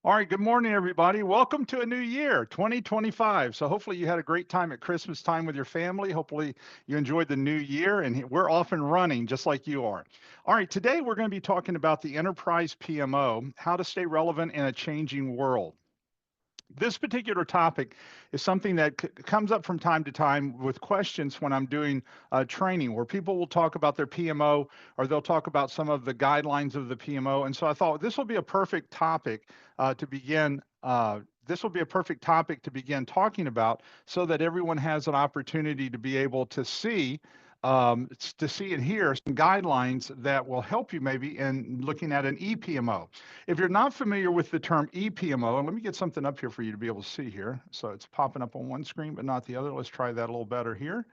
All right, good morning, everybody. Welcome to a new year, 2025. So hopefully you had a great time at Christmas time with your family. Hopefully you enjoyed the new year, and we're off and running just like you are. All right, today we're going to be talking about the enterprise PMO, how to stay relevant in a changing world. This particular topic is something that comes up from time to time with questions when I'm doing training, where people will talk about their PMO or they'll talk about some of the guidelines of the PMO. And so I thought this will be a perfect topic to begin. This will be a perfect topic to begin talking about so that everyone has an opportunity to be able to see and hear some guidelines that will help you maybe in looking at an ePMO. If you're not familiar with the term ePMO, and let me get something up here for you to be able to see here. So it's popping up on one screen, but not the other. Let's try that a little better here.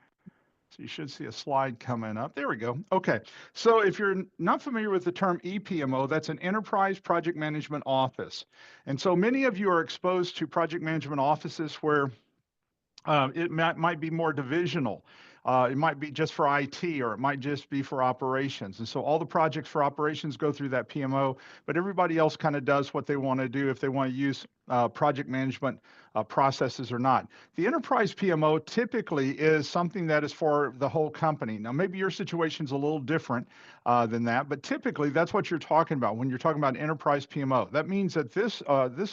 So you should see a slide coming up. There we go. Okay. So if you're not familiar with the term ePMO, that's an Enterprise Project Management Office. And so many of you are exposed to project management offices where it might be more divisional. It might be just for IT, or it might just be for operations. And so all the projects for operations go through that PMO, but everybody else kind of does what they want to do if they want to use project management processes or not. The enterprise PMO typically is something that is for the whole company. Now, maybe your situation's a little different than that, but typically that's what you're talking about when you're talking about enterprise PMO. That means that this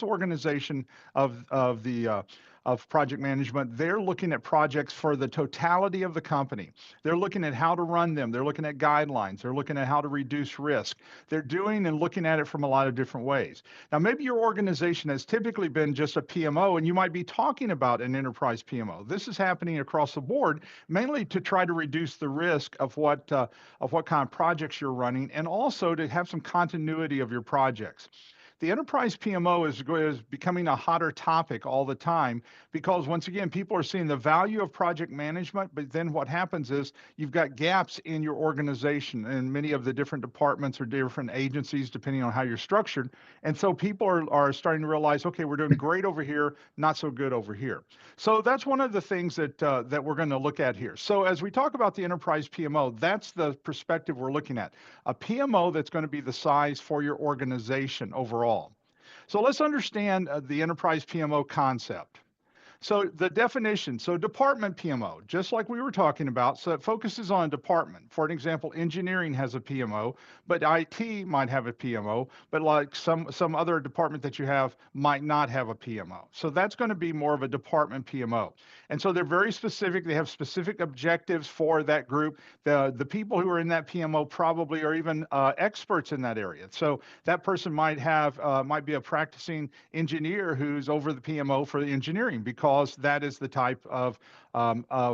organization of project management, they're looking at projects for the totality of the company. They're looking at how to run them. They're looking at guidelines. They're looking at how to reduce risk. They're doing and looking at it from a lot of different ways. Now, maybe your organization has typically been just a PMO, and you might be talking about an enterprise PMO. This is happening across the board, mainly to try to reduce the risk of what kind of projects you're running, and also to have some continuity of your projects. The enterprise PMO is becoming a hotter topic all the time because, once again, people are seeing the value of project management, but then what happens is you've got gaps in your organization and many of the different departments or different agencies, depending on how you're structured. And so people are starting to realize, okay, we're doing great over here, not so good over here. So that's one of the things that we're going to look at here. So as we talk about the enterprise PMO, that's the perspective we're looking at. A PMO that's going to be the size for your organization overall. So let's understand the enterprise PMO concept. So the definition, so department PMO, just like we were talking about, so it focuses on department. For an example, engineering has a PMO, but IT might have a PMO, but like some other department that you have might not have a PMO. So that's going to be more of a department PMO. And so they're very specific. They have specific objectives for that group. The people who are in that PMO probably are even experts in that area. So that person might be a practicing engineer who's over the PMO for the engineering, because that is the type of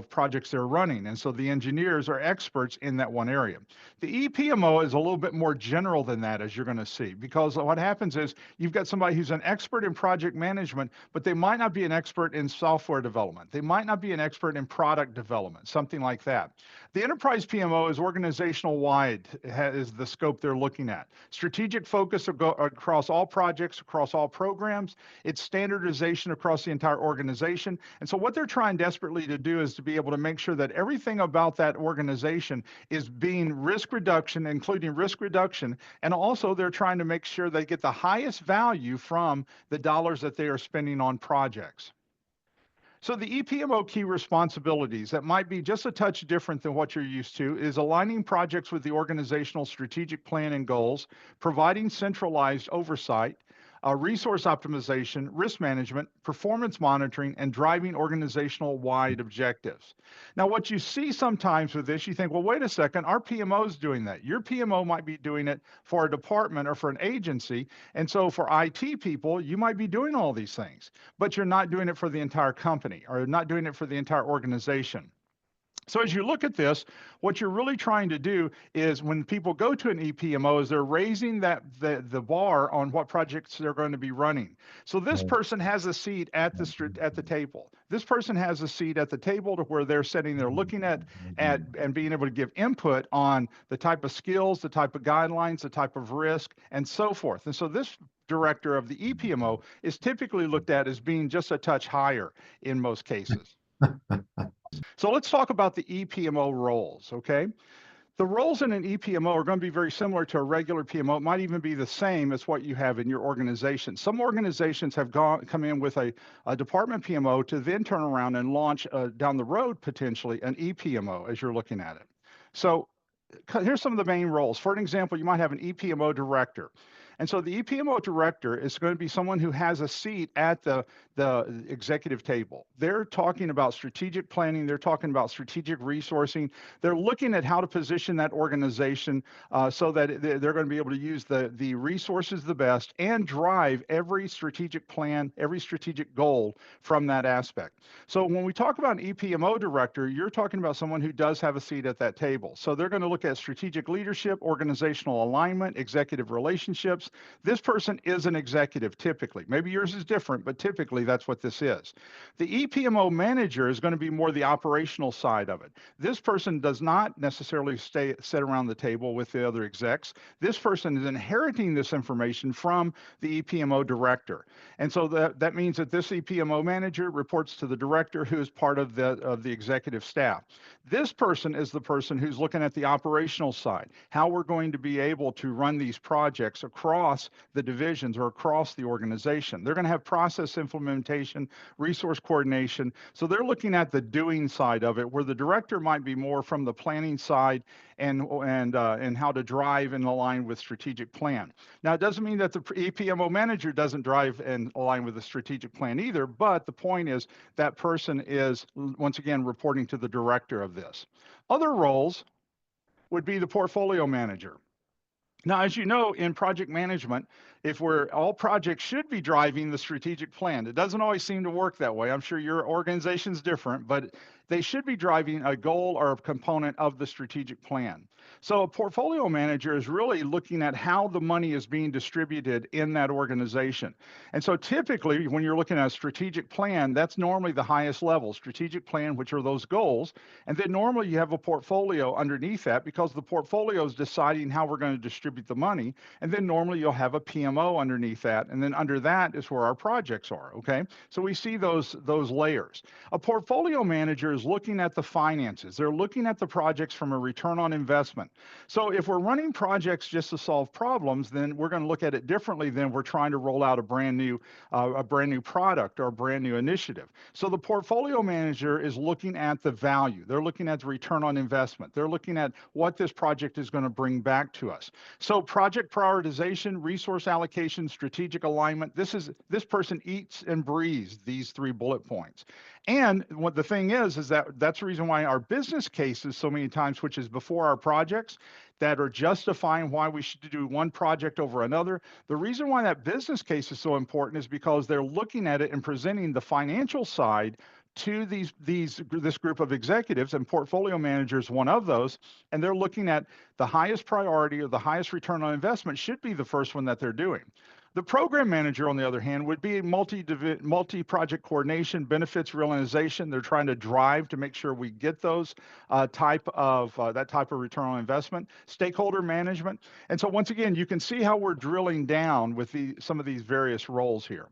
projects they're running. And so the engineers are experts in that one area. The ePMO is a little bit more general than that, as you're going to see, because what happens is you've got somebody who's an expert in project management, but they might not be an expert in software development. They might not be an expert in product development, something like that. The enterprise PMO is organizational wide, is the scope they're looking at. Strategic focus across all projects, across all programs. It's standardization across the entire organization. And so what they're trying desperately to do is to be able to make sure that everything about that organization is being risk reduction, including risk reduction. And also they're trying to make sure they get the highest value from the dollars that they are spending on projects. So the ePMO key responsibilities that might be just a touch different than what you're used to is aligning projects with the organizational strategic plan and goals, providing centralized oversight, resource optimization, risk management, performance monitoring, and driving organizational-wide objectives. Now, what you see sometimes with this, you think, well, wait a second, our PMO is doing that. Your PMO might be doing it for a department or for an agency, and so for IT people, you might be doing all these things, but you're not doing it for the entire company or not doing it for the entire organization. So as you look at this, what you're really trying to do is, when people go to an ePMO, is they're raising the bar on what projects they're going to be running. So this person has a seat at the table. This person has a seat at the table to where they're sitting there looking at and being able to give input on the type of skills, the type of guidelines, the type of risk, and so forth. And so this director of the ePMO is typically looked at as being just a touch higher in most cases. So let's talk about the ePMO roles, okay? The roles in an EPMO are going to be very similar to a regular PMO. It might even be the same as what you have in your organization. Some organizations have come in with a department PMO to then turn around and launch down the road potentially an EPMO as you're looking at it. So here's some of the main roles. For an example, you might have an EPMO director. And so the EPMO director is going to be someone who has a seat at the executive table. They're talking about strategic planning. They're talking about strategic resourcing. They're looking at how to position that organization so that they're going to be able to use the resources the best and drive every strategic plan, every strategic goal from that aspect. So when we talk about an EPMO director, you're talking about someone who does have a seat at that table. So they're going to look at strategic leadership, organizational alignment, executive relationships. This person is an executive typically. Maybe yours is different, but typically that's what this is. The EPMO manager is going to be more the operational side of it. This person does not necessarily sit around the table with the other execs. This person is inheriting this information from the EPMO director. And so that means that this EPMO manager reports to the director who is part of the executive staff. This person is the person who's looking at the operational side, how we're going to be able to run these projects across the divisions or across the organization. They're going to have process implementation, resource coordination. So they're looking at the doing side of it, where the director might be more from the planning side and how to drive and align with strategic plan. Now, it doesn't mean that the EPMO manager doesn't drive and align with the strategic plan either, but the point is that person is, once again, reporting to the director of this. Other roles would be the portfolio manager. Now, as you know, in project management, if all projects should be driving the strategic plan. It doesn't always seem to work that way. I'm sure your organization's different, but they should be driving a goal or a component of the strategic plan. So a portfolio manager is really looking at how the money is being distributed in that organization. And so typically, when you're looking at a strategic plan, that's normally the highest level, strategic plan, which are those goals. And then normally you have a portfolio underneath that because the portfolio is deciding how we're going to distribute the money. And then normally you'll have a PMO underneath that. And then under that is where our projects are, okay? So we see those layers. A portfolio manager is looking at the finances. They're looking at the projects from a return on investment. So if we're running projects just to solve problems, then we're going to look at it differently than we're trying to roll out a brand new product or a brand new initiative. So the portfolio manager is looking at the value. They're looking at the return on investment. They're looking at what this project is going to bring back to us. So project prioritization, resource allocation, strategic alignment, this person eats and breathes these 3 bullet points. And what the thing is that's the reason why our business cases so many times, which is before our projects, that are justifying why we should do one project over another. The reason why that business case is so important is because they're looking at it and presenting the financial side to this group of executives, and portfolio managers one of those, and they're looking at the highest priority or the highest return on investment should be the first one that they're doing. The program manager, on the other hand, would be multi-project coordination, benefits realization. They're trying to drive to make sure we get those that type of return on investment, stakeholder management. And so once again, you can see how we're drilling down with some of these various roles here.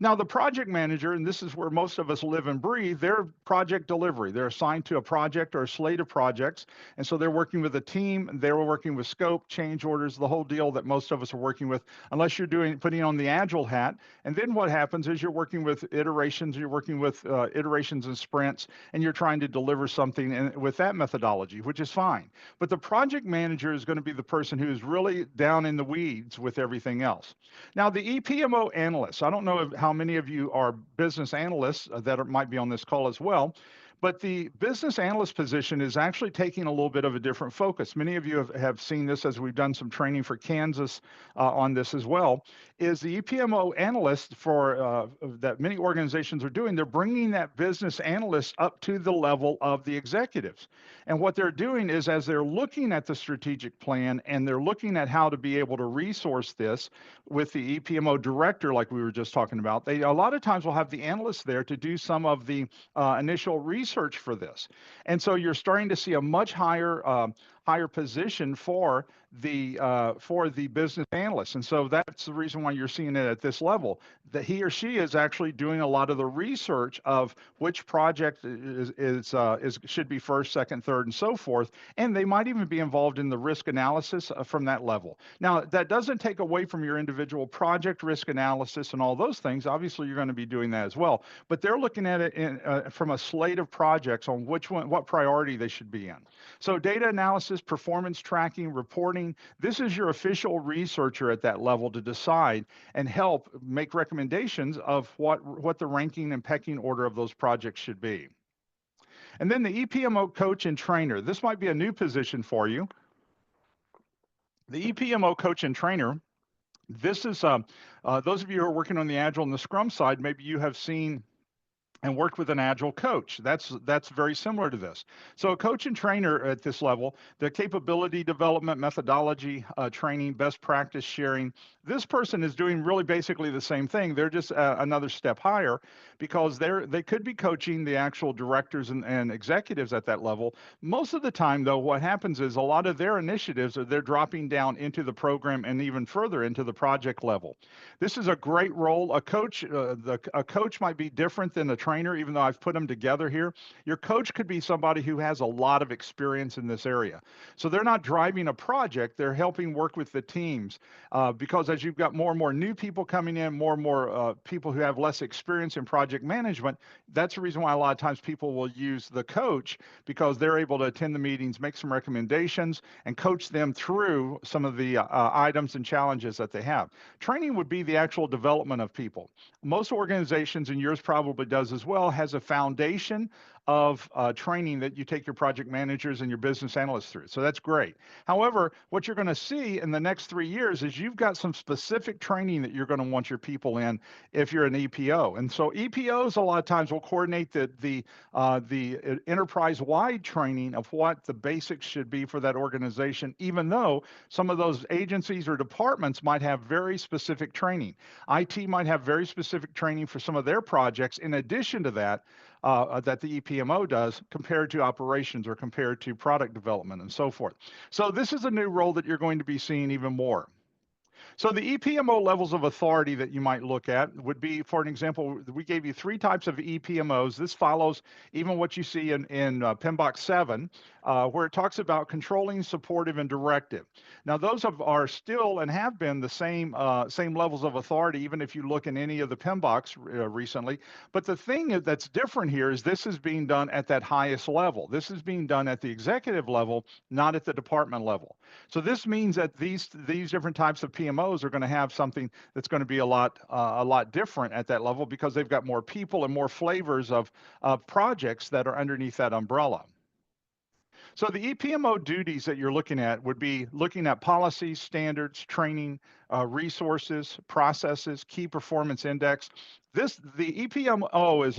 Now, the project manager, and this is where most of us live and breathe, they're project delivery. They're assigned to a project or a slate of projects. And so they're working with a team. They're working with scope, change orders, the whole deal that most of us are working with, unless you're putting on the agile hat. And then what happens is you're working with iterations, iterations and sprints, and you're trying to deliver something with that methodology, which is fine. But the project manager is going to be the person who is really down in the weeds with everything else. Now, the EPMO analyst, I don't know how many of you are business analysts that might be on this call as well, but the business analyst position is actually taking a little bit of a different focus. Many of you have seen this as we've done some training for Kansas on this as well, is the EPMO analyst that many organizations are doing, they're bringing that business analyst up to the level of the executives. And what they're doing is as they're looking at the strategic plan and they're looking at how to be able to resource this with the EPMO director, like we were just talking about, they a lot of times will have the analysts there to do some of the initial research for this. And so you're starting to see a much higher position for for the business analyst. And so that's the reason why you're seeing it at this level. That he or she is actually doing a lot of the research of which project is should be first, second, third, and so forth. And they might even be involved in the risk analysis from that level. Now, that doesn't take away from your individual project risk analysis and all those things. Obviously, you're going to be doing that as well. But they're looking at it from a slate of projects on which one, what priority they should be in. So data analysis, performance tracking, reporting, this is your official researcher at that level to decide and help make recommendations of what the ranking and pecking order of those projects should be. And then the EPMO coach and trainer. This might be a new position for you. The EPMO coach and trainer, this is those of you who are working on the Agile and the Scrum side, maybe you have seen and worked with an agile coach. That's very similar to this. So a coach and trainer at this level, the capability development, methodology, training, best practice sharing. This person is doing really basically the same thing. They're just another step higher because they could be coaching the actual directors and executives at that level. Most of the time, though, what happens is a lot of their initiatives they're dropping down into the program and even further into the project level. This is a great role. A coach might be different than a trainer, even though I've put them together here. Your coach could be somebody who has a lot of experience in this area. So they're not driving a project, they're helping work with the teams. Because as you've got more and more new people coming in, more and more people who have less experience in project management, that's the reason why a lot of times people will use the coach because they're able to attend the meetings, make some recommendations, and coach them through some of the items and challenges that they have. Training would be the actual development of people. Most organizations, and yours probably does as well, has a foundation of training that you take your project managers and your business analysts through. So that's great. However, what you're going to see in the next 3 years is you've got some specific training that you're going to want your people in if you're an EPO. And so EPOs a lot of times will coordinate the enterprise-wide training of what the basics should be for that organization, even though some of those agencies or departments might have very specific training. IT might have very specific training for some of their projects in addition to that, that the EPMO does compared to operations or compared to product development and so forth. So this is a new role that you're going to be seeing even more. So the EPMO levels of authority that you might look at would be, for an example, we gave you 3 types of EPMOs. This follows even what you see in PMBOK 7, where it talks about controlling, supportive, and directive. Now, those are still and have been the same levels of authority, even if you look in any of the PMBOKs recently. But the thing that's different here is this is being done at that highest level. This is being done at the executive level, not at the department level. So this means that these different types of PMOs are going to have something that's going to be a lot different at that level because they've got more people and more flavors of projects that are underneath that umbrella. So the EPMO duties that you're looking at would be looking at policies, standards, training, resources, processes, key performance index. The EPMO is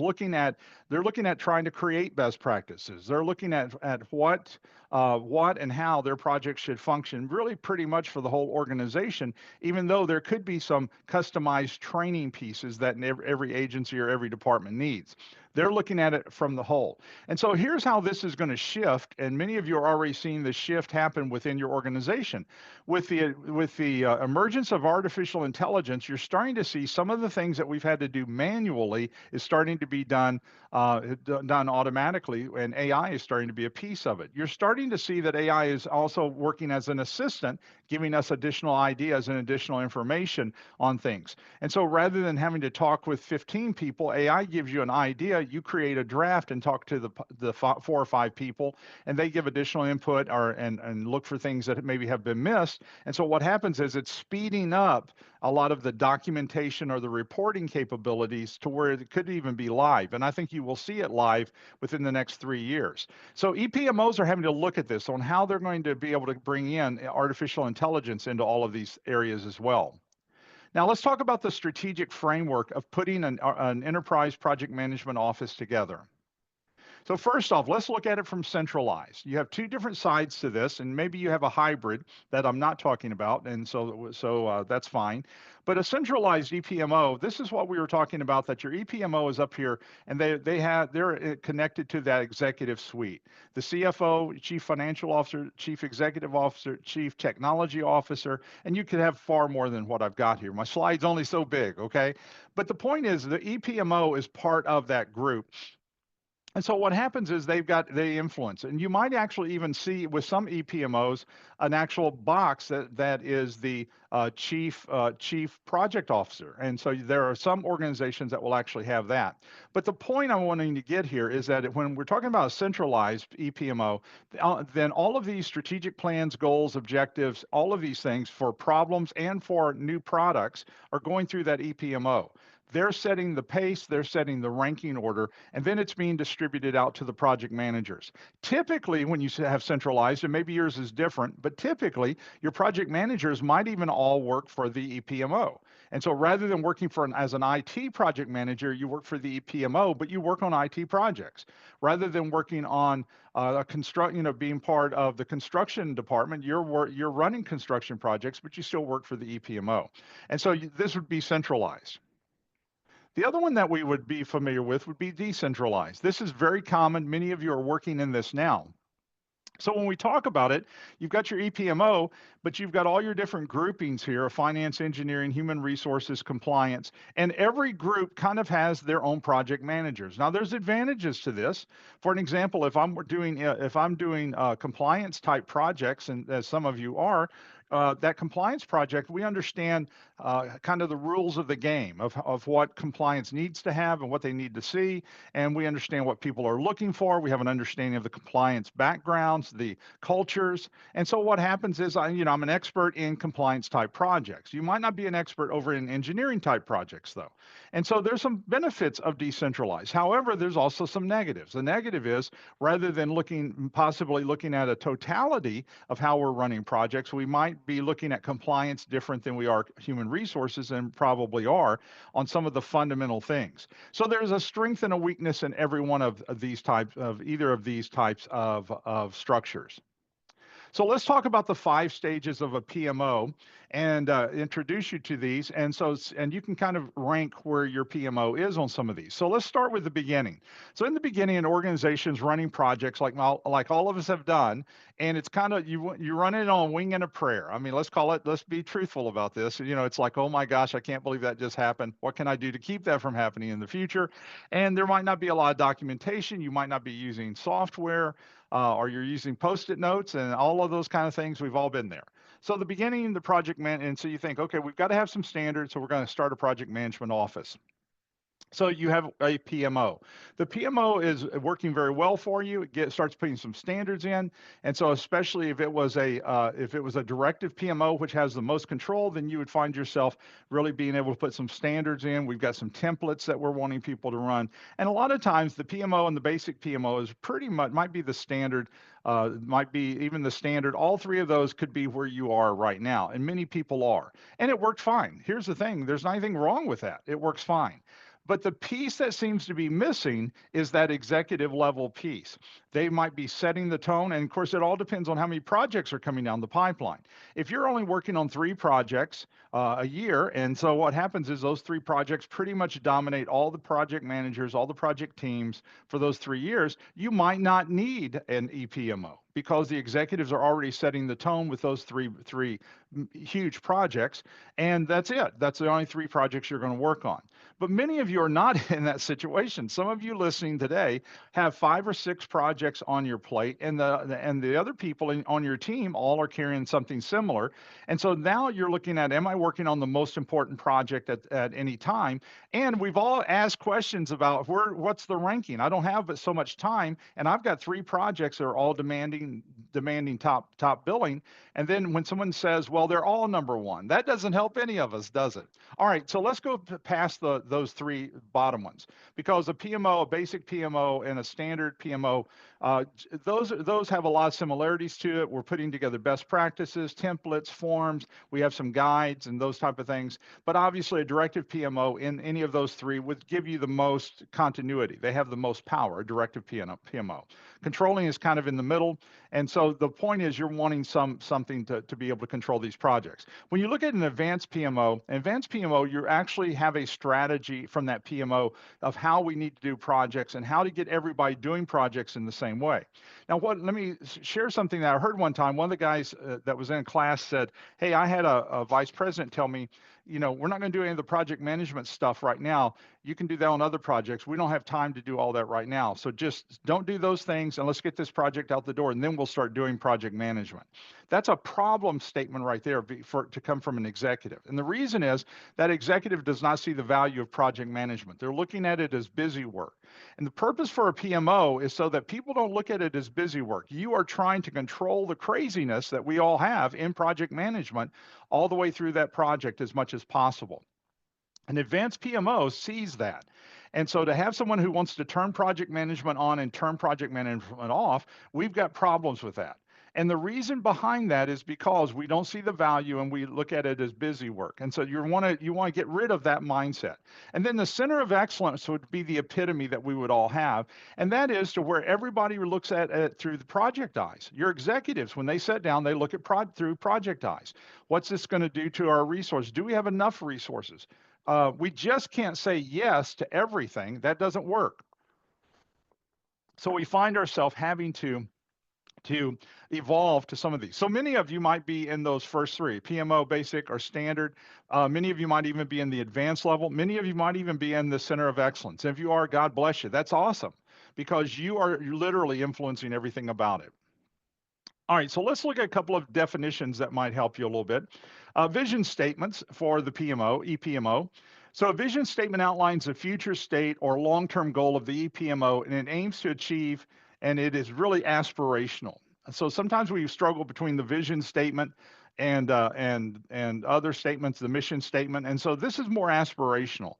they're looking at trying to create best practices. They're looking at what and how their projects should function, really pretty much for the whole organization, even though there could be some customized training pieces that every agency or every department needs. They're looking at it from the whole. And so here's how this is going to shift, and many of you are already seeing the shift happen within your organization. With the emergence of artificial intelligence, you're starting to see some of the things that we've had to do manually is starting to be done automatically, and AI is starting to be a piece of it. You're starting to see that AI is also working as an assistant, giving us additional ideas and additional information on things. And so rather than having to talk with 15 people, AI gives you an idea, you create a draft and talk to the 4 or 5 people, and they give additional input and look for things that maybe have been missed. And so what happens is it's speeding up a lot of the documentation or the reporting capabilities to where it could even be live. And I think you will see it live within the next 3 years. So EPMOs are having to look at this on how they're going to be able to bring in artificial intelligence into all of these areas as well. Now let's talk about the strategic framework of putting an enterprise project management office together. So first off, let's look at it from centralized. You have two different sides to this, and maybe you have a hybrid that I'm not talking about, and so that's fine. But a centralized EPMO, this is what we were talking about. That your EPMO is up here, and they're connected to that executive suite. The CFO, Chief Financial Officer, Chief Executive Officer, Chief Technology Officer, and you could have far more than what I've got here. My slide's only so big, okay? But the point is, the EPMO is part of that group. And so what happens is they influence, and you might actually even see with some EPMOs an actual box that is the chief project officer. And so there are some organizations that will actually have that. But the point I'm wanting to get here is that when we're talking about a centralized EPMO, then all of these strategic plans, goals, objectives, all of these things for problems and for new products are going through that EPMO. They're setting the pace, they're setting the ranking order, and then it's being distributed out to the project managers. Typically, when you have centralized, and maybe yours is different, but typically your project managers might even all work for the EPMO. And so rather than working as an IT project manager, you work for the EPMO, but you work on IT projects. Rather than working on being part of the construction department, you're running construction projects, but you still work for the EPMO. And so this would be centralized. The other one that we would be familiar with would be decentralized. This is very common. Many of you are working in this now. So when we talk about it, you've got your EPMO, but you've got all your different groupings here: finance, engineering, human resources, compliance, and every group kind of has their own project managers. Now, there's advantages to this. For an example, if I'm doing compliance type projects, and as some of you are, that compliance project, we understand kind of the rules of the game of what compliance needs to have and what they need to see. And we understand what people are looking for. We have an understanding of the compliance backgrounds, the cultures. And so what happens is, I'm an expert in compliance type projects. You might not be an expert over in engineering type projects, though. And so there's some benefits of decentralized. However, there's also some negatives. The negative is, rather than possibly looking at a totality of how we're running projects, we might be looking at compliance different than we are human resources, and probably are on some of the fundamental things. So there's a strength and a weakness in every one of these types of either of these types of structures. So let's talk about the 5 stages of a PMO and introduce you to these. And you can kind of rank where your PMO is on some of these. So let's start with the beginning. So in the beginning, an organization's running projects like all of us have done, and it's kind of you run it on wing and a prayer. I mean, let's be truthful about this. It's like, oh my gosh, I can't believe that just happened. What can I do to keep that from happening in the future? And there might not be a lot of documentation. You might not be using software, or you're using Post-it notes and all of those kind of things. We've all been there. So the beginning, the and so you think, okay, we've got to have some standards, so we're going to start a project management office. So you have a PMO. The PMO is working very well for you. It starts putting some standards in, and so especially if it was a directive PMO, which has the most control, then you would find yourself really being able to put some standards in. We've got some templates that we're wanting people to run, and a lot of times the PMO and the basic PMO is pretty much might be the standard. Might be even the standard. All three of those could be where you are right now, and many people are, and it worked fine. Here's the thing: there's nothing wrong with that. It works fine. But the piece that seems to be missing is that executive level piece. They might be setting the tone. And of course, it all depends on how many projects are coming down the pipeline. If you're only working on 3 projects a year, and so what happens is those 3 projects pretty much dominate all the project managers, all the project teams for those 3 years, you might not need an EPMO because the executives are already setting the tone with those three huge projects, and that's it. That's the only 3 projects you're going to work on. But many of you are not in that situation. Some of you listening today have 5 or 6 projects on your plate, and the other people on your team all are carrying something similar. And so now you're looking at, am I working on the most important project at any time? And we've all asked questions about what's the ranking. I don't have so much time, and I've got 3 projects that are all demanding demanding top billing. And then when someone says, well, they're all number one, that doesn't help any of us, does it? All right, so let's go past those three bottom ones, because a PMO, a basic PMO, and a standard PMO, those have a lot of similarities to it. We're putting together best practices, templates, forms. We have some guides and those type of things. But obviously, a directive PMO in any of those three would give you the most continuity. They have the most power, a directive PMO. Controlling is kind of in the middle. And so the point is you're wanting something to be able to control these projects. When you look at an advanced PMO, you actually have a strategy from that PMO of how we need to do projects and how to get everybody doing projects in the same way. Now, let me share something that I heard one time. One of the guys that was in class said, hey, I had a vice president tell me, we're not going to do any of the project management stuff right now. You can do that on other projects. We don't have time to do all that right now. So just don't do those things and let's get this project out the door, and then we'll start doing project management. That's a problem statement right there to come from an executive. And the reason is that executive does not see the value of project management. They're looking at it as busy work. And the purpose for a PMO is so that people don't look at it as busy work. You are trying to control the craziness that we all have in project management all the way through that project as much as possible. An advanced PMO sees that. And so to have someone who wants to turn project management on and turn project management off, we've got problems with that. And the reason behind that is because we don't see the value and we look at it as busy work. And so you want to get rid of that mindset. And then the center of excellence would be the epitome that we would all have. And that is to where everybody looks at it through the project eyes. Your executives, when they sit down, they look at through project eyes. What's this going to do to our resources? Do we have enough resources? We just can't say yes to everything. That doesn't work. So we find ourselves having to evolve to some of these. So many of you might be in those first three, PMO, basic, or standard. Many of you might even be in the advanced level. Many of you might even be in the center of excellence. If you are, God bless you. That's awesome, because you're literally influencing everything about it. All right, so let's look at a couple of definitions that might help you a little bit. Vision statements for the PMO, EPMO. So a vision statement outlines the future state or long-term goal of the EPMO, and it aims to achieve, and it is really aspirational. So sometimes we struggle between the vision statement and other statements, the mission statement, and so this is more aspirational.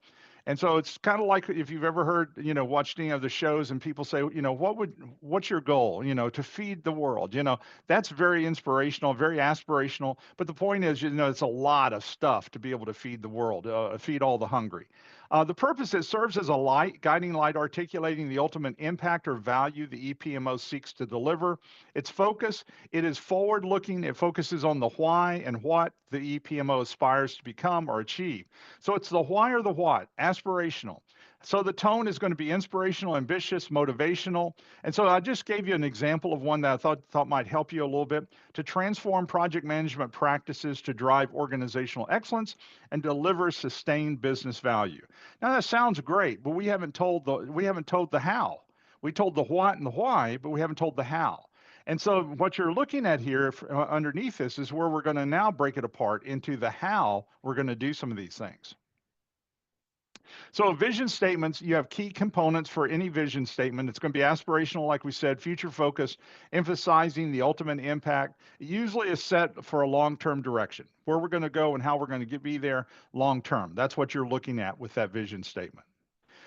And so it's kind of like if you've ever heard, watched any of the shows and people say, what's your goal, to feed the world, that's very inspirational, very aspirational. But the point is, it's a lot of stuff to be able to feed the world, feed all the hungry. The purpose, it serves as a light, guiding light articulating the ultimate impact or value the EPMO seeks to deliver. Its focus, it is forward looking. It focuses on the why and what the EPMO aspires to become or achieve. So it's the why or the what, aspirational. So the tone is going to be inspirational, ambitious, motivational. And so I just gave you an example of one that I thought might help you a little bit: to transform project management practices to drive organizational excellence and deliver sustained business value. Now that sounds great, but we haven't told the how. We told the what and the why, but we haven't told the how. And so what you're looking at here underneath this is where we're going to now break it apart into the how we're going to do some of these things. So vision statements, you have key components for any vision statement. It's going to be aspirational, like we said, future focused, emphasizing the ultimate impact. It usually is set for a long-term direction, where we're going to go and how we're going to be there long-term. That's what you're looking at with that vision statement.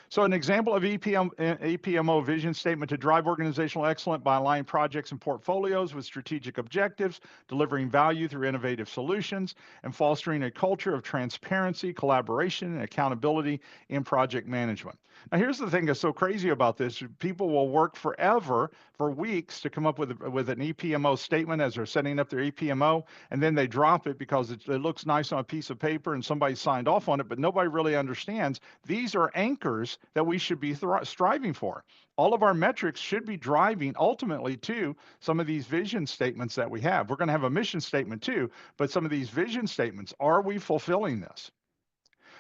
So an example of EPMO vision statement: to drive organizational excellence by aligning projects and portfolios with strategic objectives, delivering value through innovative solutions, and fostering a culture of transparency, collaboration, and accountability in project management. Now, here's the thing that's so crazy about this. People will work forever, for weeks, to come up with an EPMO statement as they're setting up their EPMO, and then they drop it because it looks nice on a piece of paper and somebody signed off on it, but nobody really understands these are anchors that we should be striving for. All of our metrics should be driving ultimately to some of these vision statements that we have. We're going to have a mission statement too, but some of these vision statements, are we fulfilling this?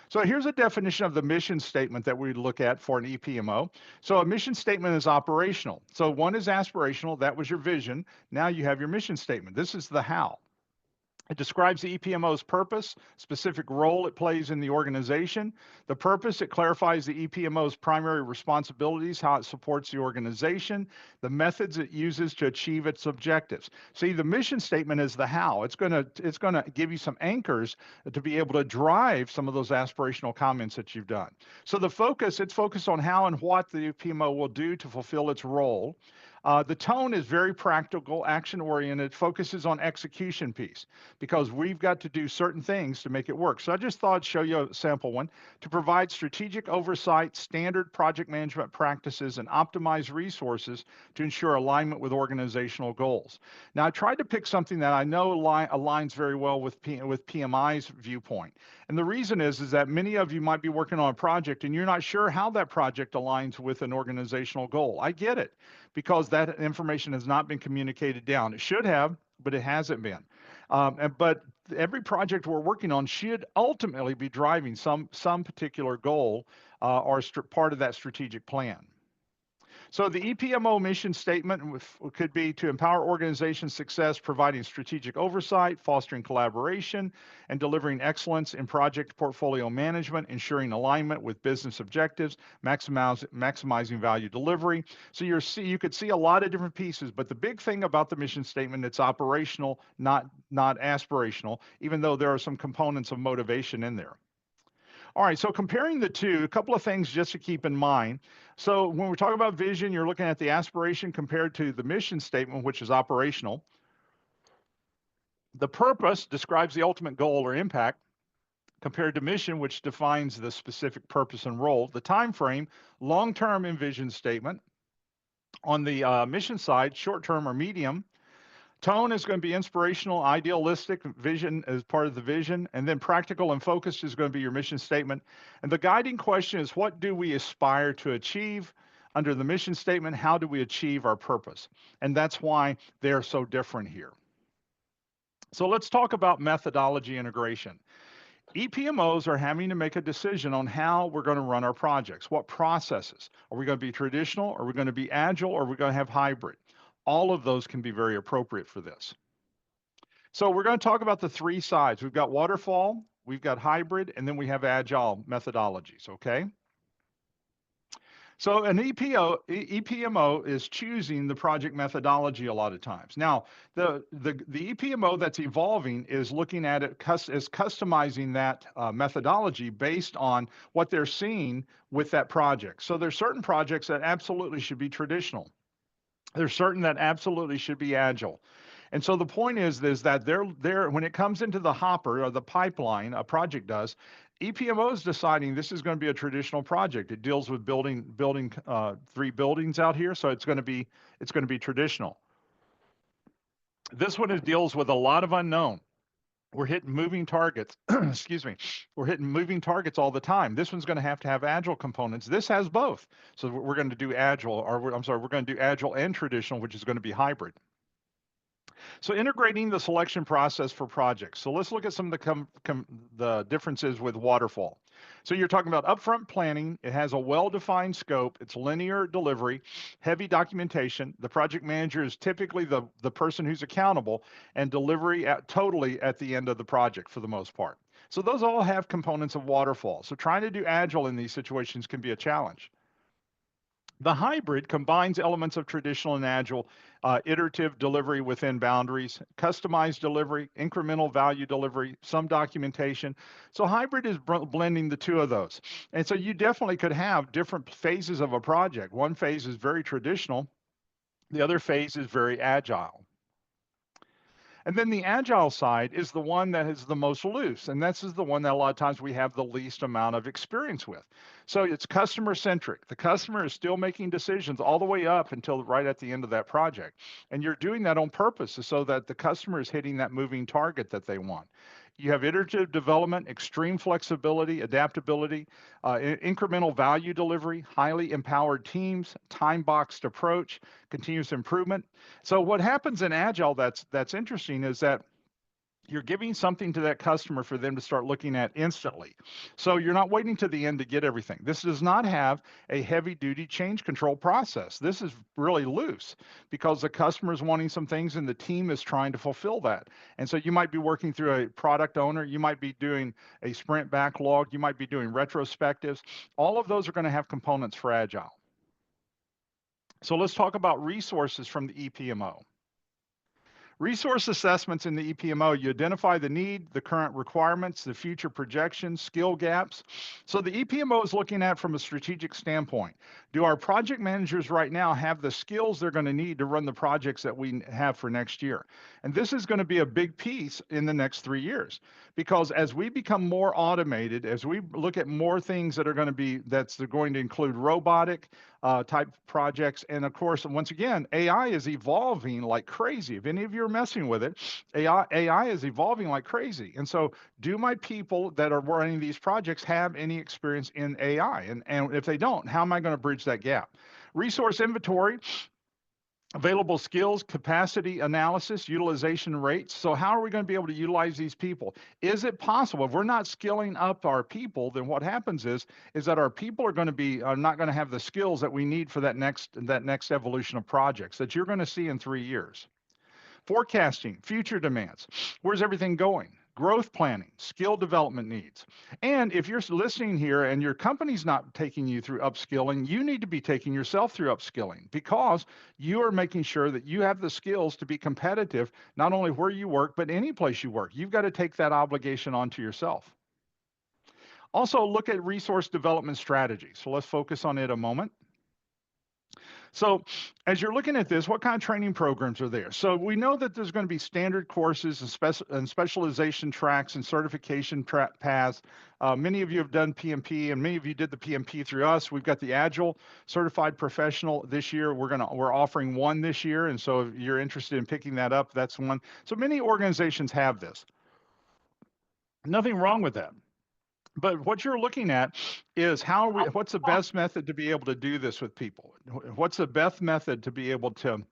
So here's a definition of the mission statement that we look at for an EPMO. So a mission statement is operational. So one is aspirational. That was your vision. Now you have your mission statement. This is the how. It describes the EPMO's purpose, specific role it plays in the organization. The purpose, it clarifies the EPMO's primary responsibilities, how it supports the organization, the methods it uses to achieve its objectives. See, the mission statement is the how. It's going to give you some anchors to be able to drive some of those aspirational comments that you've done. So the focus, it's focused on how and what the EPMO will do to fulfill its role. The tone is very practical, action oriented, focuses on execution piece because we've got to do certain things to make it work. So I just thought I'd show you a sample one to provide strategic oversight, standard project management practices, and optimize resources to ensure alignment with organizational goals. Now, I tried to pick something that I know aligns very well with PMI's viewpoint. And the reason is that many of you might be working on a project and you're not sure how that project aligns with an organizational goal. I get it because that information has not been communicated down. It should have, but it hasn't been. But every project we're working on should ultimately be driving some particular goal or part of that strategic plan. So the EPMO mission statement could be to empower organization success, providing strategic oversight, fostering collaboration, and delivering excellence in project portfolio management, ensuring alignment with business objectives, maximizing value delivery. So you could see a lot of different pieces, but the big thing about the mission statement, it's operational, not aspirational, even though there are some components of motivation in there. All right, so comparing the two, a couple of things just to keep in mind. So when we're talking about vision, you're looking at the aspiration compared to the mission statement, which is operational. The purpose describes the ultimate goal or impact compared to mission, which defines the specific purpose and role. The time frame, long-term in vision statement. On the mission side, short-term or medium. Tone is going to be inspirational, idealistic, vision is part of the vision, and then practical and focused is going to be your mission statement. And the guiding question is, what do we aspire to achieve? Under the mission statement, how do we achieve our purpose? And that's why they're so different here. So let's talk about methodology integration. EPMOs are having to make a decision on how we're going to run our projects. What processes? Are we going to be traditional? Are we going to be agile? Or are we going to have hybrid? All of those can be very appropriate for this. So we're going to talk about the three sides. We've got waterfall, we've got hybrid, and then we have agile methodologies, okay? So an EPMO is choosing the project methodology a lot of times. Now, the EPMO that's evolving is looking at it as customizing that methodology based on what they're seeing with that project. So there's certain projects that absolutely should be traditional. There's certain that absolutely should be agile. And so the point is that they're when it comes into the hopper or the pipeline, a project does, EPMO is deciding this is going to be a traditional project. It deals with building 3 buildings out here, so it's going to be traditional. This one deals with a lot of unknown. We're hitting moving targets. Excuse me. We're hitting moving targets all the time. This one's going to have agile components. This has both. So we're going to do agile, or I'm sorry, we're going to do agile and traditional, which is going to be hybrid. So integrating the selection process for projects. So let's look at some of the differences with waterfall. So you're talking about upfront planning. It has a well-defined scope. It's linear delivery, heavy documentation. The project manager is typically the person who's accountable, and delivery totally at the end of the project for the most part. So those all have components of waterfall. So trying to do agile in these situations can be a challenge. The hybrid combines elements of traditional and agile, iterative delivery within boundaries, customized delivery, incremental value delivery, some documentation. So hybrid is blending the two of those. And so you definitely could have different phases of a project. One phase is very traditional. The other phase is very agile. And then the agile side is the one that is the most loose. And this is the one that a lot of times we have the least amount of experience with. So it's customer centric. The customer is still making decisions all the way up until right at the end of that project. And you're doing that on purpose so that the customer is hitting that moving target that they want. You have iterative development, extreme flexibility, adaptability, incremental value delivery, highly empowered teams, time-boxed approach, continuous improvement. So what happens in Agile that's interesting is that You're giving something to that customer for them to start looking at instantly. So you're not waiting to the end to get everything. This does not have a heavy duty change control process. This is really loose because the customer is wanting some things and the team is trying to fulfill that. And so you might be working through a product owner, you might be doing a sprint backlog, you might be doing retrospectives. All of those are going to have components for Agile. So let's talk about resources from the EPMO. Resource assessments in the EPMO, you identify the need, the current requirements, the future projections, skill gaps. So the EPMO is looking at from a strategic standpoint. Do our project managers right now have the skills they're going to need to run the projects that we have for next year? And this is going to be a big piece in the next 3 years because as we become more automated, as we look at more things that are going to be, that's going to include robotic, type projects. And of course, once again, AI is evolving like crazy. If any of you are messing with it, AI is evolving like crazy. And so, do my people that are running these projects have any experience in AI? And if they don't, how am I going to bridge that gap? Resource inventory, available skills, capacity analysis, utilization rates. So how are we going to be able to utilize these people? Is it possible if we're not skilling up our people, then what happens is that our people are not going to have the skills that we need for that next evolution of projects that you're going to see in 3 years. Forecasting, future demands. Where's everything going? Growth planning, skill development needs. And if you're listening here and your company's not taking you through upskilling, you need to be taking yourself through upskilling because you are making sure that you have the skills to be competitive, not only where you work, but any place you work. You've got to take that obligation onto yourself. Also, look at resource development strategies. So let's focus on it a moment. So, as you're looking at this, what kind of training programs are there? So, we know that there's going to be standard courses and specialization tracks and certification paths. Many of you have done PMP, and many of you did the PMP through us. We've got the Agile Certified Professional this year. We're offering one this year, and so if you're interested in picking that up, that's one. So many organizations have this. Nothing wrong with that. But what you're looking at is what's the best method to be able to do this with people? What's the best method to be able to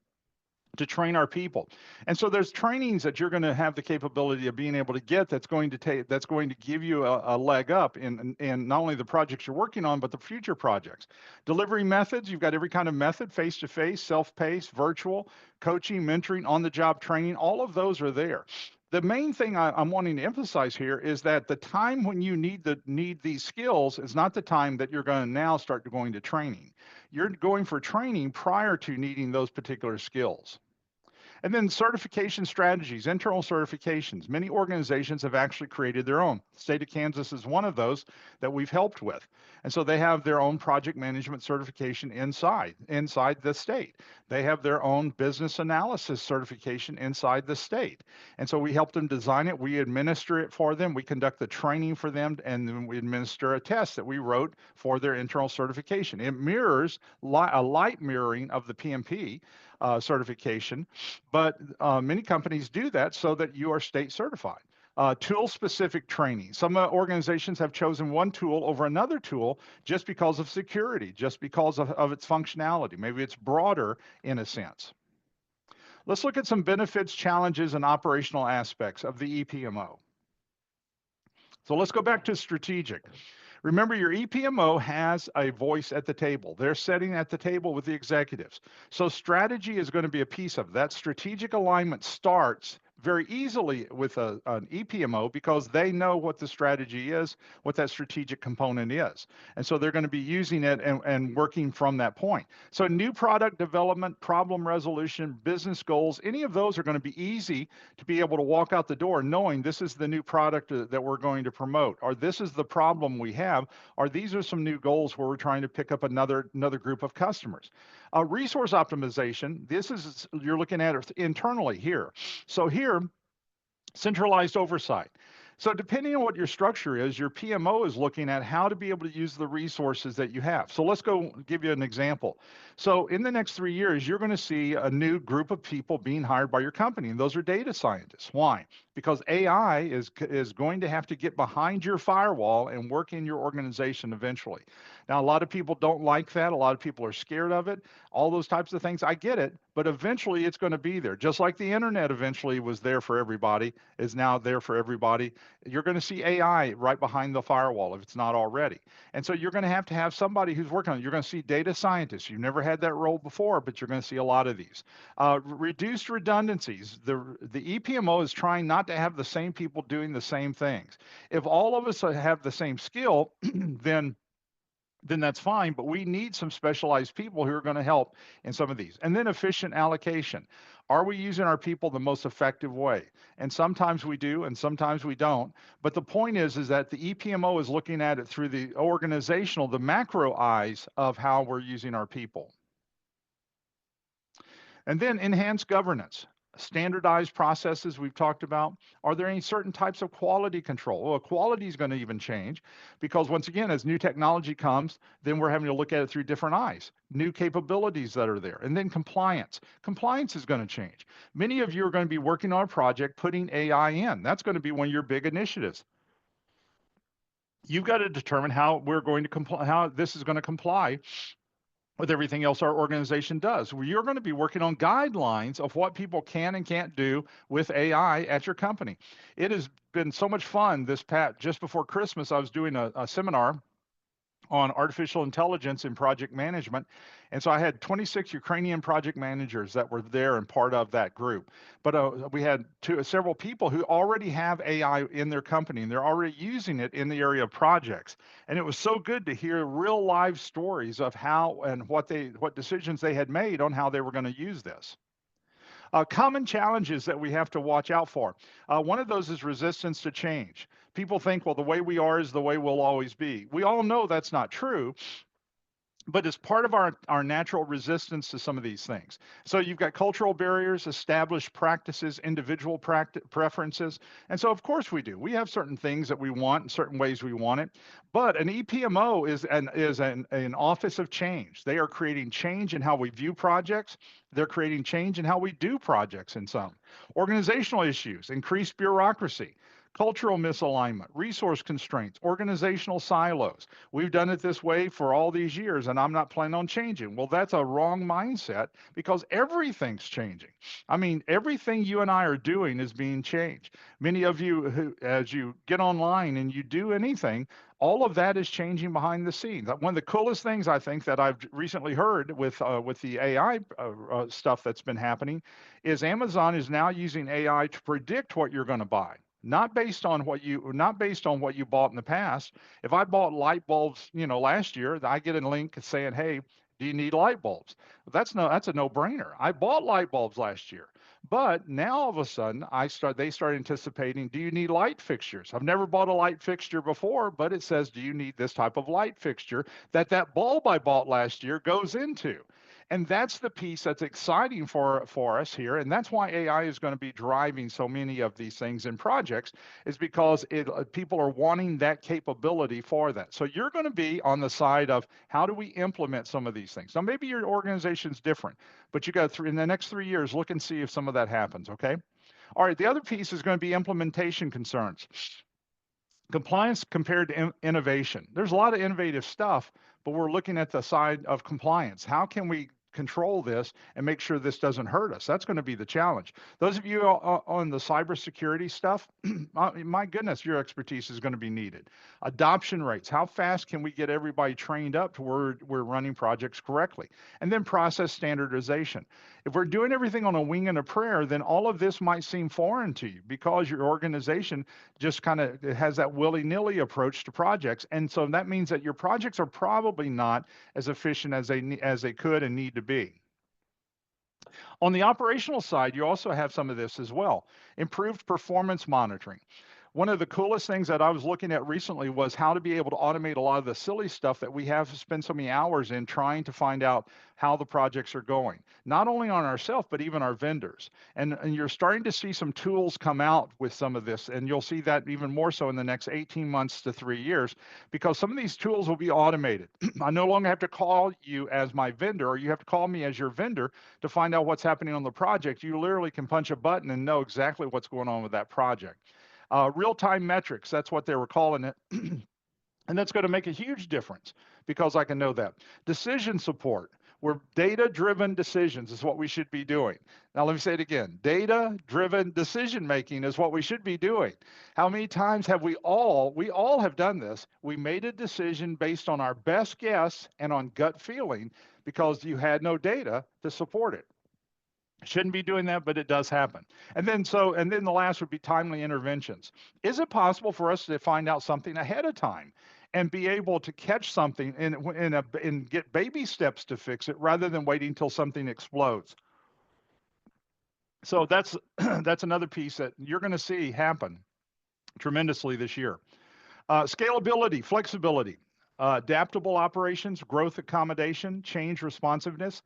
train our people? And so there's trainings that you're going to have the capability of being able to get that's going to give you a leg up in not only the projects you're working on, but the future projects. Delivery methods, you've got every kind of method, face-to-face, self-paced, virtual, coaching, mentoring, on-the-job training, all of those are there. The main thing I'm wanting to emphasize here is that the time when you need these skills is not the time that you're going to now start going to training. You're going for training prior to needing those particular skills. And then certification strategies, internal certifications. Many organizations have actually created their own. The state of Kansas is one of those that we've helped with. And so they have their own project management certification inside the state. They have their own business analysis certification inside the state. And so we help them design it. We administer it for them. We conduct the training for them, and then we administer a test that we wrote for their internal certification. It mirrors a light mirroring of the PMP certification, but many companies do that so that you are state certified. Tool specific training. Some organizations have chosen one tool over another tool just because of security, just because of its functionality. Maybe it's broader in a sense. Let's look at some benefits, challenges, and operational aspects of the EPMO. So let's go back to strategic. Remember, your EPMO has a voice at the table. They're sitting at the table with the executives. So strategy is going to be a piece of that. Strategic alignment starts very easily with an EPMO because they know what the strategy is, what that strategic component is. And so they're going to be using it and working from that point. So new product development, problem resolution, business goals, any of those are going to be easy to be able to walk out the door knowing this is the new product that we're going to promote, or this is the problem we have, or these are some new goals where we're trying to pick up another group of customers. Resource optimization, you're looking at it internally here. So here, centralized oversight. So depending on what your structure is, your PMO is looking at how to be able to use the resources that you have. So let's go give you an example. So in the next 3 years, you're going to see a new group of people being hired by your company, and those are data scientists. Why? because AI is going to have to get behind your firewall and work in your organization eventually. Now, a lot of people don't like that. A lot of people are scared of it. All those types of things. I get it, but eventually it's going to be there. Just like the internet eventually was there for everybody, is now there for everybody. You're going to see AI right behind the firewall if it's not already. And so you're going to have somebody who's working on it. You're going to see data scientists. You've never had that role before, but you're going to see a lot of these. Reduced redundancies. The EPMO is trying not to have the same people doing the same things. If all of us have the same skill, then that's fine, but we need some specialized people who are going to help in some of these. And then efficient allocation. Are we using our people the most effective way? And sometimes we do, and sometimes we don't. But the point is that the EPMO is looking at it through the organizational, the macro eyes of how we're using our people. And then enhanced governance, standardized processes we've talked about. Are there any certain types of quality control? Well, quality is going to even change because once again, as new technology comes, then we're having to look at it through different eyes, new capabilities that are there. And then compliance. Compliance is going to change. Many of you are going to be working on a project putting AI in. That's going to be one of your big initiatives. You've got to determine how we're going to comply, how this is going to comply with everything else our organization does. Well, you're going to be working on guidelines of what people can and can't do with AI at your company. It has been so much fun this past, just before Christmas, I was doing a seminar on artificial intelligence in project management. And so I had 26 Ukrainian project managers that were there and part of that group. But we had several people who already have AI in their company and they're already using it in the area of projects. And it was so good to hear real live stories of how and what decisions they had made on how they were going to use this. Common challenges that we have to watch out for. One of those is resistance to change. People think, well, the way we are is the way we'll always be. We all know that's not true, but it's part of our natural resistance to some of these things. So you've got cultural barriers, established practices, individual preferences. And so, of course, we do. We have certain things that we want and certain ways we want it. But an EPMO is an office of change. They are creating change in how we view projects. They're creating change in how we do projects in some. Organizational issues, increased bureaucracy, cultural misalignment, resource constraints, organizational silos. We've done it this way for all these years, and I'm not planning on changing. Well, that's a wrong mindset because everything's changing. I mean, everything you and I are doing is being changed. Many of you, who, as you get online and you do anything, all of that is changing behind the scenes. One of the coolest things I think that I've recently heard with the AI stuff that's been happening is Amazon is now using AI to predict what you're going to buy, not based on what you bought in the past. If I bought light bulbs, last year, I get a link saying, "Hey, do you need light bulbs?" That's a no-brainer. I bought light bulbs last year. But now all of a sudden they start anticipating, do you need light fixtures? I've never bought a light fixture before, but it says, do you need this type of light fixture that bulb I bought last year goes into? And that's the piece that's exciting for us here. And that's why AI is going to be driving so many of these things in projects, is because people are wanting that capability for that. So you're going to be on the side of how do we implement some of these things. Now, maybe your organization's different, but you got in the next 3 years, look and see if some of that happens. Okay. All right. The other piece is going to be implementation concerns. Compliance compared to innovation. There's a lot of innovative stuff, but we're looking at the side of compliance. How can we control this and make sure this doesn't hurt us? That's going to be the challenge. Those of you on the cybersecurity stuff, my goodness, your expertise is going to be needed. Adoption rates. How fast can we get everybody trained up to where we're running projects correctly? And then process standardization. If we're doing everything on a wing and a prayer, then all of this might seem foreign to you because your organization just kind of has that willy-nilly approach to projects. And so that means that your projects are probably not as efficient as they could and need to be. On the operational side, you also have some of this as well. Improved performance monitoring. One of the coolest things that I was looking at recently was how to be able to automate a lot of the silly stuff that we have spent so many hours in trying to find out how the projects are going, not only on ourselves, but even our vendors. And you're starting to see some tools come out with some of this, and you'll see that even more so in the next 18 months to 3 years, because some of these tools will be automated. I no longer have to call you as my vendor, or you have to call me as your vendor to find out what's happening on the project. You literally can punch a button and know exactly what's going on with that project. Real-time metrics, that's what they were calling it. And that's going to make a huge difference because I can know that. Decision support, where data-driven decisions is what we should be doing. Now, let me say it again. Data-driven decision making is what we should be doing. How many times have we all have done this. We made a decision based on our best guess and on gut feeling because you had no data to support it. Shouldn't be doing that, but it does happen. And then the last would be timely interventions. Is it possible for us to find out something ahead of time and be able to catch something and get baby steps to fix it rather than waiting till something explodes? So that's that's another piece that you're going to see happen tremendously this year. Scalability, flexibility, adaptable operations, growth accommodation, change responsiveness.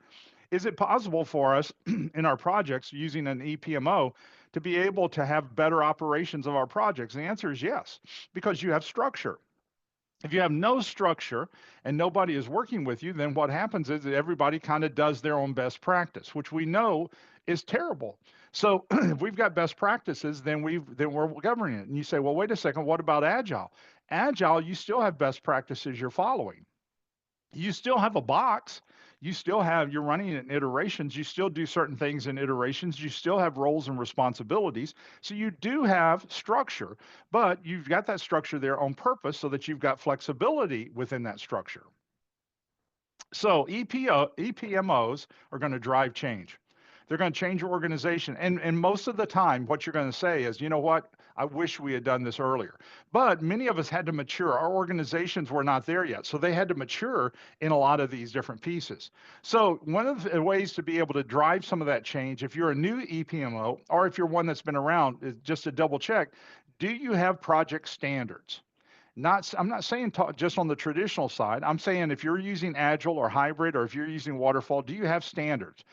Is it possible for us in our projects using an EPMO to be able to have better operations of our projects? And the answer is yes, because you have structure. If you have no structure and nobody is working with you, then what happens is that everybody kind of does their own best practice, which we know is terrible. So if we've got best practices, then we're governing it. And you say, well, wait a second, what about agile? Agile, you still have best practices you're following. You still have a box. You're running in iterations. You still do certain things in iterations. You still have roles and responsibilities. So you do have structure, but you've got that structure there on purpose so that you've got flexibility within that structure. So EPMOs are going to drive change. They're going to change your organization. And most of the time, what you're going to say is, you know what? I wish we had done this earlier. But many of us had to mature. Our organizations were not there yet. So they had to mature in a lot of these different pieces. So one of the ways to be able to drive some of that change, if you're a new EPMO or if you're one that's been around, is just to double check, do you have project standards? I'm not saying just on the traditional side. I'm saying if you're using agile or hybrid or if you're using waterfall, do you have standards?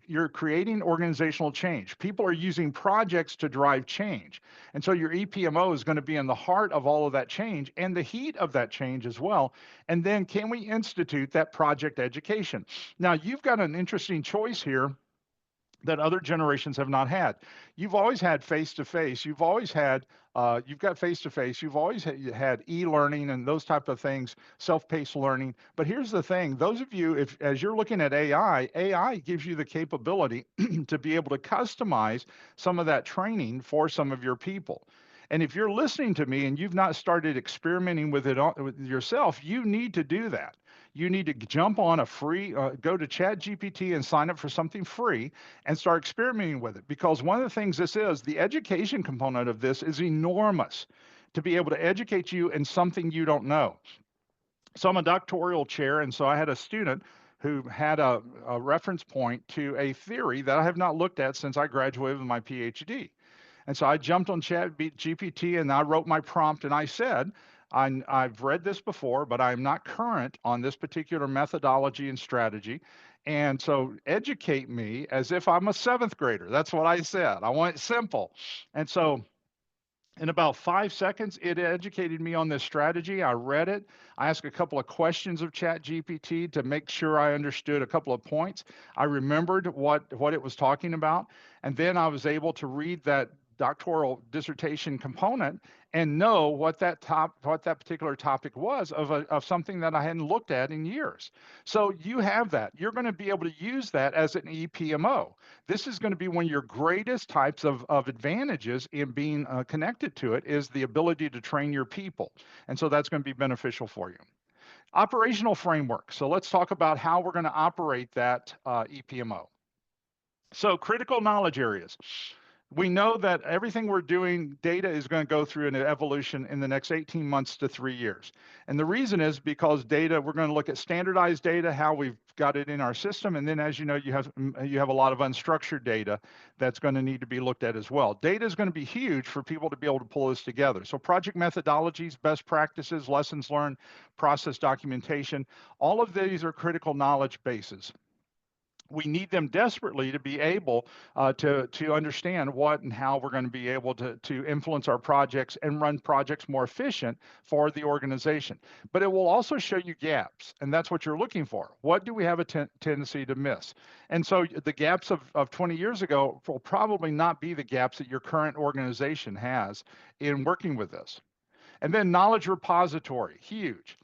You're creating organizational change. People are using projects to drive change. And so your EPMO is going to be in the heart of all of that change and the heat of that change as well. And then can we institute that project education? Now, you've got an interesting choice here that other generations have not had. You've always had face to face. You've got face to face. You've always had e-learning and those type of things, self-paced learning. But here's the thing: those of you, if as you're looking at AI gives you the capability to be able to customize some of that training for some of your people. And if you're listening to me and you've not started experimenting with it with yourself, you need to do that. You need to jump on a free, go to ChatGPT and sign up for something free and start experimenting with it. Because one of the things this is, the education component of this is enormous to be able to educate you in something you don't know. So I'm a doctoral chair, and so I had a student who had a reference point to a theory that I have not looked at since I graduated with my PhD. And so I jumped on Chat GPT and I wrote my prompt and I said, I've read this before, but I'm not current on this particular methodology and strategy. And so educate me as if I'm a seventh grader. That's what I said. I want it simple. And so in about 5 seconds, it educated me on this strategy. I read it. I asked a couple of questions of ChatGPT to make sure I understood a couple of points. I remembered what it was talking about. And then I was able to read that doctoral dissertation component and know what that particular topic was of something that I hadn't looked at in years. So you have that. You're going to be able to use that as an EPMO. This is going to be one of your greatest types of advantages in being connected to it is the ability to train your people. And so that's going to be beneficial for you. Operational framework. So let's talk about how we're going to operate that EPMO. So critical knowledge areas. We know that everything we're doing, data is going to go through an evolution in the next 18 months to 3 years. And the reason is because data, we're going to look at standardized data, how we've got it in our system. And then, as you know, you have a lot of unstructured data that's going to need to be looked at as well. Data is going to be huge for people to be able to pull this together. So project methodologies, best practices, lessons learned, process documentation, all of these are critical knowledge bases. We need them desperately to be able to understand what and how we're going to be able to influence our projects and run projects more efficient for the organization. But it will also show you gaps, and that's what you're looking for. What do we have a tendency to miss? And so the gaps of 20 years ago will probably not be the gaps that your current organization has in working with this. And then knowledge repository, huge.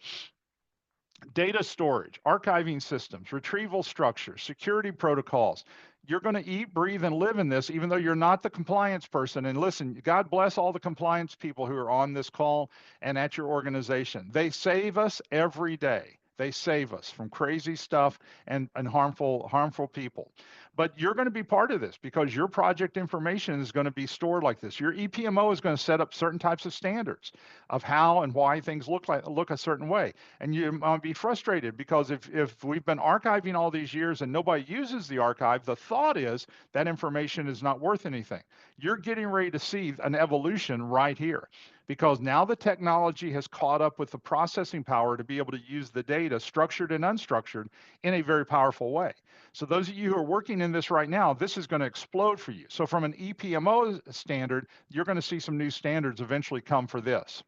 Data storage, archiving systems, retrieval structures, security protocols. You're going to eat, breathe, and live in this, even though you're not the compliance person. And listen, God bless all the compliance people who are on this call and at your organization. They save us every day. They save us from crazy stuff and harmful people. But you're going to be part of this because your project information is going to be stored like this. Your EPMO is going to set up certain types of standards of how and why things look a certain way. And you might be frustrated because if we've been archiving all these years and nobody uses the archive, the thought is that information is not worth anything. You're getting ready to see an evolution right here because now the technology has caught up with the processing power to be able to use the data, structured and unstructured, in a very powerful way. So those of you who are working in this right now, this is going to explode for you. So from an EPMO standard, you're going to see some new standards eventually come for this.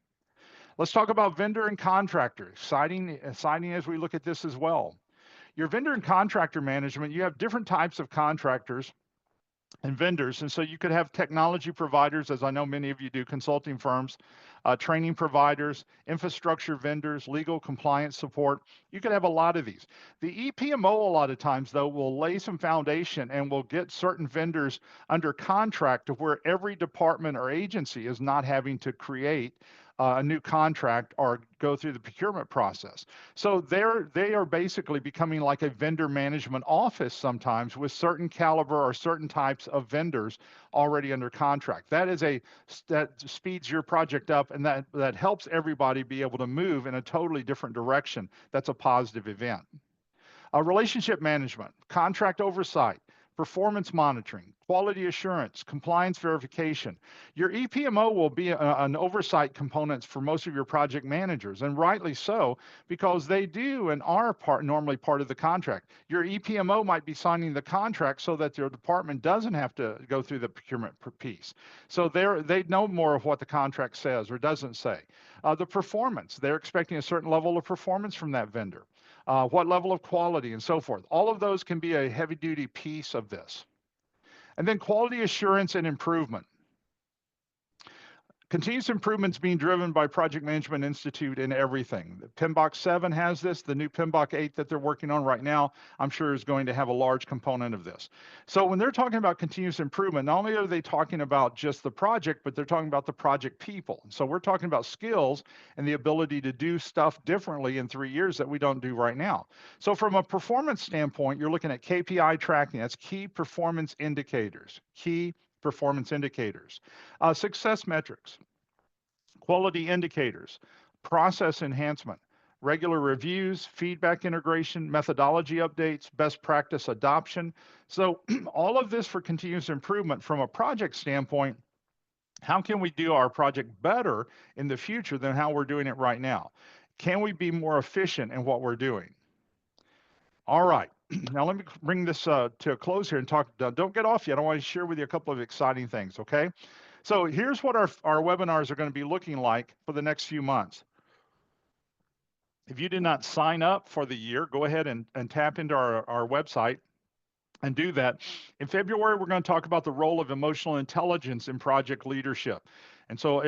Let's talk about vendor and contractor. Exciting as we look at this as well. Your vendor and contractor management, you have different types of contractors and vendors. And so you could have technology providers, as I know many of you do, consulting firms, training providers, infrastructure vendors, legal compliance support. You could have a lot of these. The EPMO, a lot of times, though, will lay some foundation and will get certain vendors under contract to where every department or agency is not having to create a new contract or go through the procurement process. So they are basically becoming like a vendor management office sometimes with certain caliber or certain types of vendors already under contract. That speeds your project up and that helps everybody be able to move in a totally different direction. That's a positive event. Relationship management, contract oversight, performance monitoring, quality assurance, compliance verification. Your EPMO will be an oversight component for most of your project managers, and rightly so, because they do and are normally part of the contract. Your EPMO might be signing the contract so that your department doesn't have to go through the procurement piece. So they know more of what the contract says or doesn't say. The performance, they're expecting a certain level of performance from that vendor. What level of quality and so forth. All of those can be a heavy duty piece of this. And then quality assurance and improvement. Continuous improvements being driven by Project Management Institute in everything. The PMBOK 7 has this. The new PMBOK 8 that they're working on right now, I'm sure is going to have a large component of this. So when they're talking about continuous improvement, not only are they talking about just the project, but they're talking about the project people. So we're talking about skills and the ability to do stuff differently in 3 years that we don't do right now. So from a performance standpoint, you're looking at KPI tracking. That's key performance indicators. Key performance indicators. Success metrics, quality indicators, process enhancement, regular reviews, feedback integration, methodology updates, best practice adoption. So all of this for continuous improvement from a project standpoint. How can we do our project better in the future than how we're doing it right now? Can we be more efficient in what we're doing? All right. Now let me bring this to a close here and talk. Don't get off yet. I want to share with you a couple of exciting things, okay? So here's what our webinars are going to be looking like for the next few months. If you did not sign up for the year, go ahead and tap into our website and do that. In February, we're going to talk about the role of emotional intelligence in project leadership. And so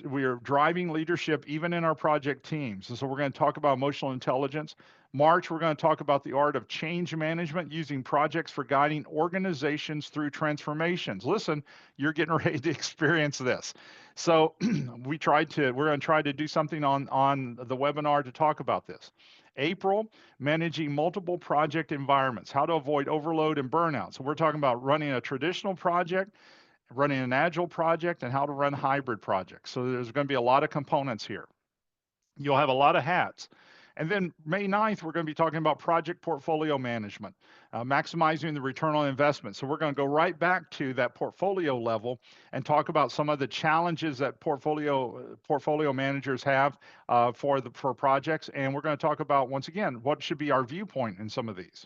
we are driving leadership even in our project teams. And so we're going to talk about emotional intelligence. March, we're going to talk about the art of change management using projects for guiding organizations through transformations. Listen, you're getting ready to experience this. So we're going to try to do something on the webinar to talk about this. April, managing multiple project environments, how to avoid overload and burnout. So we're talking about running a traditional project running an agile project, and how to run hybrid projects. So there's going to be a lot of components here. You'll have a lot of hats. And then May 9th, we're going to be talking about project portfolio management, maximizing the return on investment. So we're going to go right back to that portfolio level and talk about some of the challenges that portfolio managers have for projects. And we're going to talk about, once again, what should be our viewpoint in some of these.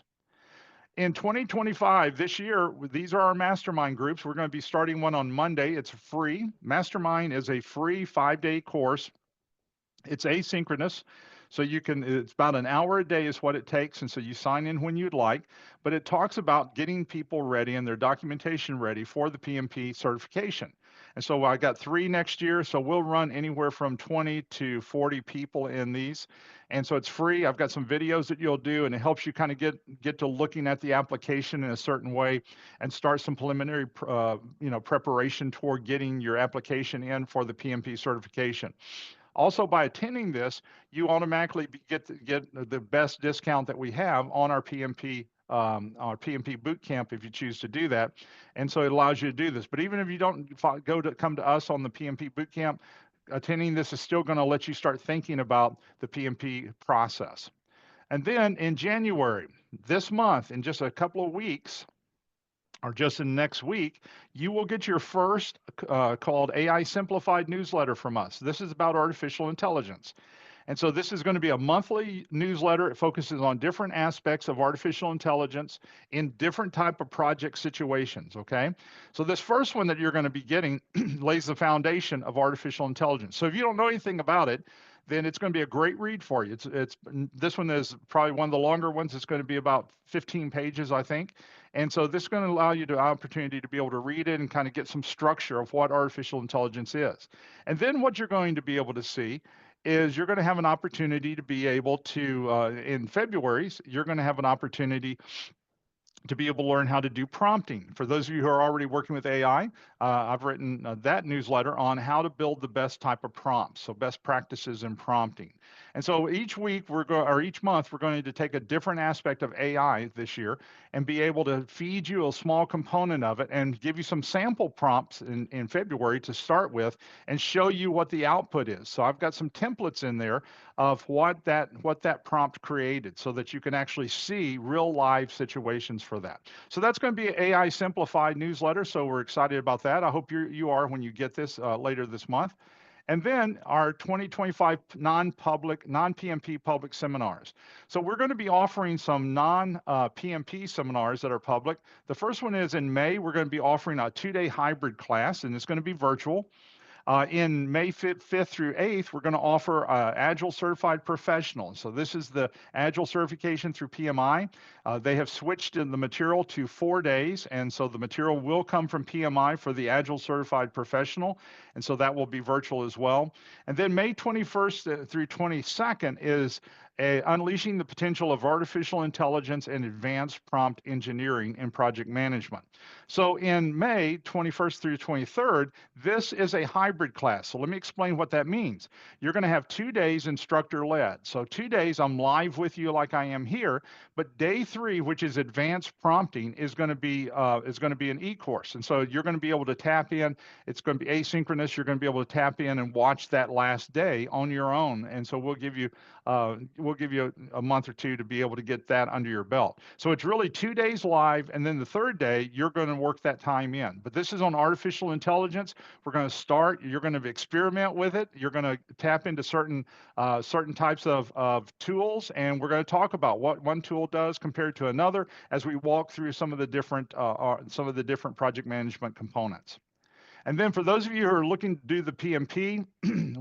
In 2025, this year, these are our mastermind groups. We're going to be starting one on Monday. It's free. Mastermind is a free 5-day course. It's asynchronous, so it's about an hour a day is what it takes, and so you sign in when you'd like, but it talks about getting people ready and their documentation ready for the PMP certification. And so I got 3 next year, so we'll run anywhere from 20 to 40 people in these. And so it's free. I've got some videos that you'll do, and it helps you kind of get to looking at the application in a certain way and start some preliminary preparation toward getting your application in for the PMP certification. Also, by attending this, you automatically get the best discount that we have on our PMP boot camp if you choose to do that. And so it allows you to do this. But even if you don't come to us on the PMP boot camp, attending this is still going to let you start thinking about the PMP process. And then in January, this month, in just a couple of weeks, or just in next week, you will get your first called AI Simplified newsletter from us. This is about artificial intelligence. And so this is going to be a monthly newsletter. It focuses on different aspects of artificial intelligence in different type of project situations, okay? So this first one that you're going to be getting lays the foundation of artificial intelligence. So if you don't know anything about it, then it's going to be a great read for you. This one is probably one of the longer ones. It's going to be about 15 pages, I think. And so this is going to allow you the opportunity to be able to read it and kind of get some structure of what artificial intelligence is. And then what you're going to be able to see is you're going to have an opportunity to be able to, in February, you're going to have an opportunity to be able to learn how to do prompting. For those of you who are already working with AI, I've written that newsletter on how to build the best type of prompts, so best practices in prompting. And so each week or each month, we're going to take a different aspect of AI this year and be able to feed you a small component of it and give you some sample prompts in February to start with and show you what the output is. So I've got some templates in there of what that prompt created so that you can actually see real live situations for that. So that's going to be an AI simplified newsletter. So we're excited about that. I hope you are when you get this later this month. And then our 2025 non-PMP public seminars. So we're going to be offering some non-PMP seminars that are public. The first one is in May. We're going to be offering a 2-day hybrid class, and it's going to be virtual. In May 5th through 8th, we're going to offer Agile Certified Professional. So this is the Agile certification through PMI. They have switched in the material to 4 days, and so the material will come from PMI for the Agile Certified Professional, and so that will be virtual as well. And then May 21st through 22nd is unleashing the potential of artificial intelligence and advanced prompt engineering in project management. So in May 21st through 23rd, this is a hybrid class. So let me explain what that means. You're going to have 2 days instructor led. So 2 days I'm live with you like I am here, but day 3, which is advanced prompting, is going to be an e-course. And so you're going to be able to tap in. It's going to be asynchronous. You're going to be able to tap in and watch that last day on your own. And so we'll give you a month or 2 to be able to get that under your belt. So it's really 2 days live, and then the 3rd day, you're going to work that time in. But this is on artificial intelligence. We're going to start, you're going to experiment with it. You're going to tap into certain types of tools, and we're going to talk about what one tool does compared to another as we walk through some of the different project management components. And then for those of you who are looking to do the PMP,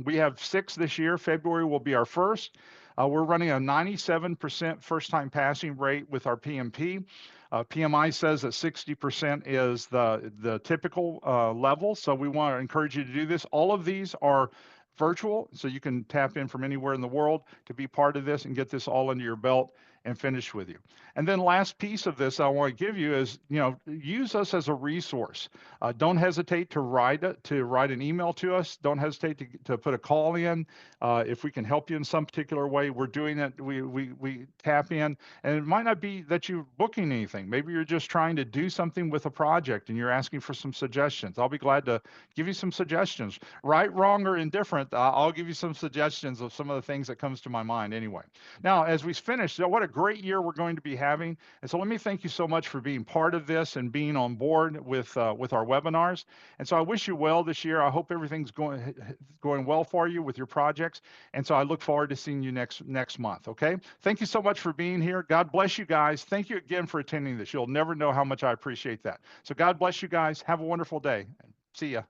we have 6 this year. February will be our first. We're running a 97% first-time passing rate with our PMP. PMI says that 60% is the typical level, so we want to encourage you to do this. All of these are virtual, so you can tap in from anywhere in the world to be part of this and get this all under your belt. and finish with you. And then last piece of this I want to give you is, use us as a resource. Don't hesitate to write an email to us. Don't hesitate to put a call in. If we can help you in some particular way, we're doing it. We tap in, and it might not be that you're booking anything. Maybe you're just trying to do something with a project and you're asking for some suggestions. I'll be glad to give you some suggestions. Right, wrong, or indifferent, I'll give you some suggestions of some of the things that comes to my mind anyway. Now, as we finish, what a great year we're going to be having. And so let me thank you so much for being part of this and being on board with our webinars. And so I wish you well this year. I hope everything's going well for you with your projects. And so I look forward to seeing you next month. Okay. Thank you so much for being here. God bless you guys. Thank you again for attending this. You'll never know how much I appreciate that. So God bless you guys. Have a wonderful day. See ya.